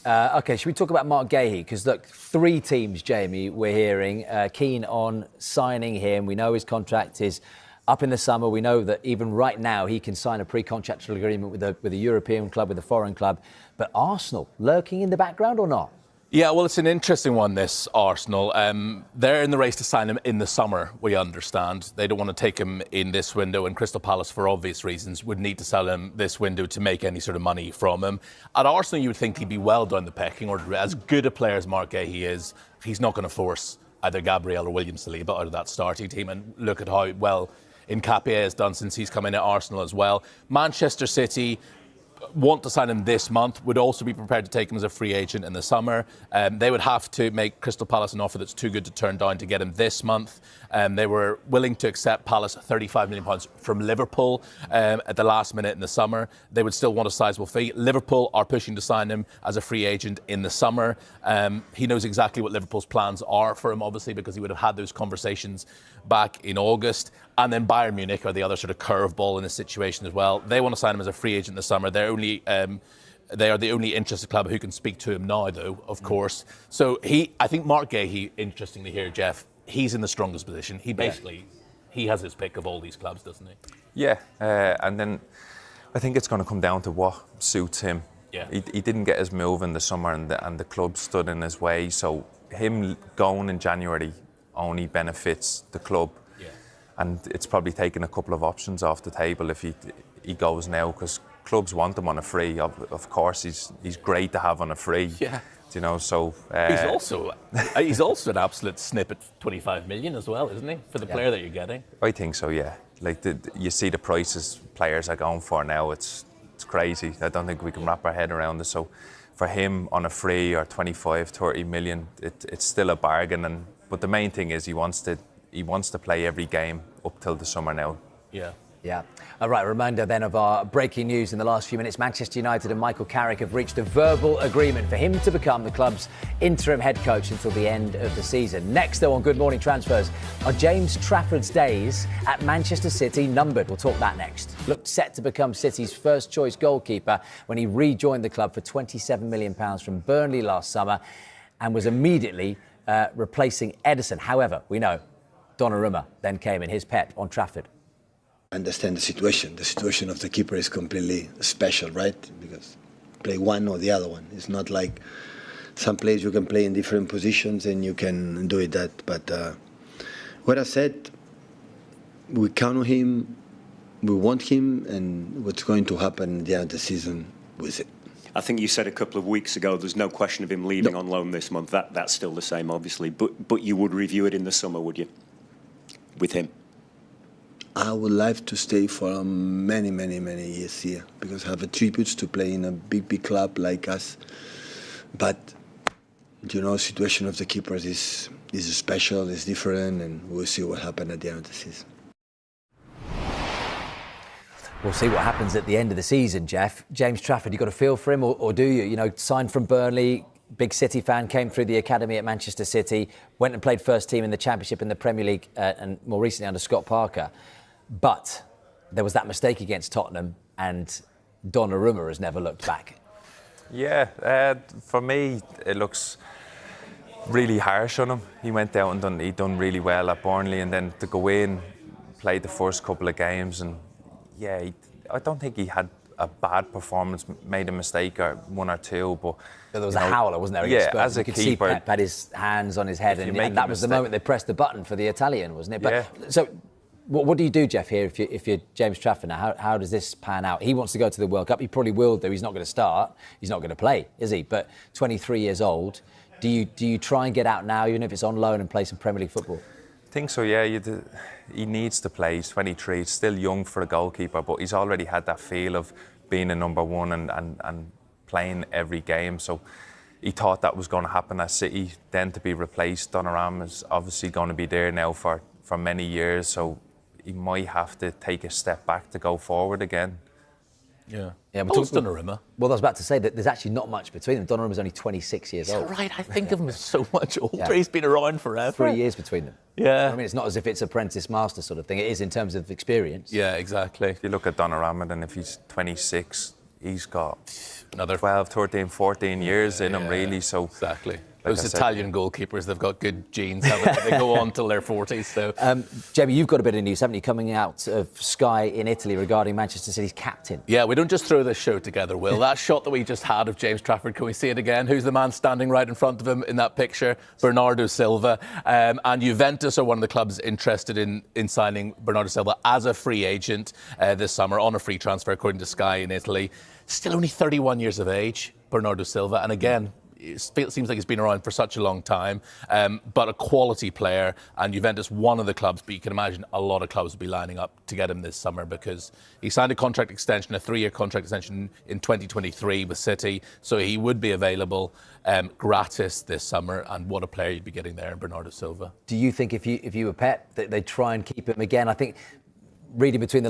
OK, should we talk about Mark Guehi? Because, look, 3 teams, Jamie, we're hearing, keen on signing him. We know his contract is up in the summer. We know that even right now he can sign a pre-contractual agreement with a European club, with a foreign club. But Arsenal, lurking in the background or not? Yeah, well, it's an interesting one, this Arsenal. They're in the race to sign him in the summer, we understand. They don't want to take him in this window, and Crystal Palace, for obvious reasons, would need to sell him this window to make any sort of money from him. At Arsenal, you would think he'd be well down the pecking order. As good a player as Mark Guehi is, he's not going to force either Gabriel or William Saliba out of that starting team. And look at how well Nketiah has done since he's come in at Arsenal as well. Manchester City want to sign him this month, would also be prepared to take him as a free agent in the summer. They would have to make Crystal Palace an offer that's too good to turn down to get him this month. They were willing to accept Palace £35 million from Liverpool at the last minute in the summer. They would still want a sizable fee. Liverpool are pushing to sign him as a free agent in the summer. He knows exactly what Liverpool's plans are for him, obviously, because he would have had those conversations back in August. And then Bayern Munich are the other sort of curveball in this situation as well. They want to sign him as a free agent in the summer. They are the only interested club who can speak to him now, though, of course. So I think Mark Guehi, interestingly here, Jeff, he's in the strongest position. He has his pick of all these clubs, doesn't he? Yeah, and then I think it's going to come down to what suits him. Yeah. He didn't get his move in the summer, and the club stood in his way. So him going in January only benefits the club. Yeah. And it's probably taken a couple of options off the table if he goes now, because clubs want him on a free. Of course, he's great to have on a free. Yeah. You know, so he's also an absolute snip at 25 million as well, isn't he? For the player that you're getting. I think so. Yeah. Like you see the prices players are going for now. It's crazy. I don't think we can wrap our head around it. So for him on a free or 25, 30 million, it's still a bargain. But the main thing is he wants to play every game up till the summer now. Yeah. Yeah. All right, a reminder then of our breaking news in the last few minutes. Manchester United and Michael Carrick have reached a verbal agreement for him to become the club's interim head coach until the end of the season. Next, though, on Good Morning Transfers, are James Trafford's days at Manchester City numbered? We'll talk that next. Looked set to become City's first-choice goalkeeper when he rejoined the club for £27 million from Burnley last summer and was immediately replacing Ederson. However, we know Donnarumma then came in, his pep on Trafford. Understand the situation. The situation of the keeper is completely special, right? Because play one or the other one. It's not like some players you can play in different positions and you can do it that. But what I said, we count on him, we want him, and what's going to happen at the end of the season with it. I think you said a couple of weeks ago there's no question of him leaving on loan this month. That's still the same, obviously. But you would review it in the summer, would you? With him? I would like to stay for many years here because I have attributes to play in a big club like us. But, you know, situation of the keepers is special, is different, and we'll see what happens at the end of the season. We'll see what happens at the end of the season, Jeff. James Trafford, you got a feel for him, or do you? You know, signed from Burnley, big City fan, came through the academy at Manchester City, went and played first team in the Championship in the Premier League, and more recently under Scott Parker. But there was that mistake against Tottenham, and Donnarumma has never looked back. Yeah, for me, it looks really harsh on him. He went out and he done really well at Burnley, and then to go in, played the first couple of games, and yeah, I don't think he had a bad performance, made a mistake or one or two, but there was a howler, wasn't there? Yeah, as a keeper, keeper, you could see Pep had his hands on his head, and that was the moment they pressed the button for the Italian, wasn't it? But, yeah. So, what do you do, Jeff, here if you're James Trafford now? How does this pan out? He wants to go to the World Cup. He probably will do. He's not going to start. He's not going to play, is he? But 23 years old. Do you try and get out now, even if it's on loan, and play some Premier League football? I think so, yeah. He needs to play. He's 23. He's still young for a goalkeeper, but he's already had that feel of being a number one and playing every game. So he thought that was going to happen at City. Then to be replaced, Donnarumma is obviously going to be there now for many years. So he might have to take a step back to go forward again. Yeah. But Donnarumma. Well, I was about to say that there's actually not much between them. Donnarumma's only 26 years old. Right, I think of him as so much older. Yeah. He's been around forever. 3 years between them. Yeah. I mean, it's not as if it's apprentice master sort of thing. It is in terms of experience. Yeah, exactly. If you look at Donnarumma, then if he's 26, he's got Another 12, 13, 14 years in him, really. So exactly. like Those I said, Italian goalkeepers, they've got good genes, haven't they? They go on till their 40s. So, Jamie, you've got a bit of news, haven't you, coming out of Sky in Italy regarding Manchester City's captain? yeah, we don't just throw this show together, Will. That shot that we just had of James Trafford, can we see it again? Who's the man standing right in front of him in that picture? Bernardo Silva. And Juventus are one of the clubs interested in signing Bernardo Silva as a free agent this summer on a free transfer, according to Sky in Italy. Still only 31 years of age, Bernardo Silva. And again, it seems like he's been around for such a long time, but a quality player, and Juventus, one of the clubs, but you can imagine a lot of clubs will be lining up to get him this summer because he signed a contract extension, a 3-year contract extension in 2023 with City, so he would be available gratis this summer, and what a player you'd be getting there in Bernardo Silva. Do you think if you were Pep, that they'd try and keep him again? I think, reading between the lines,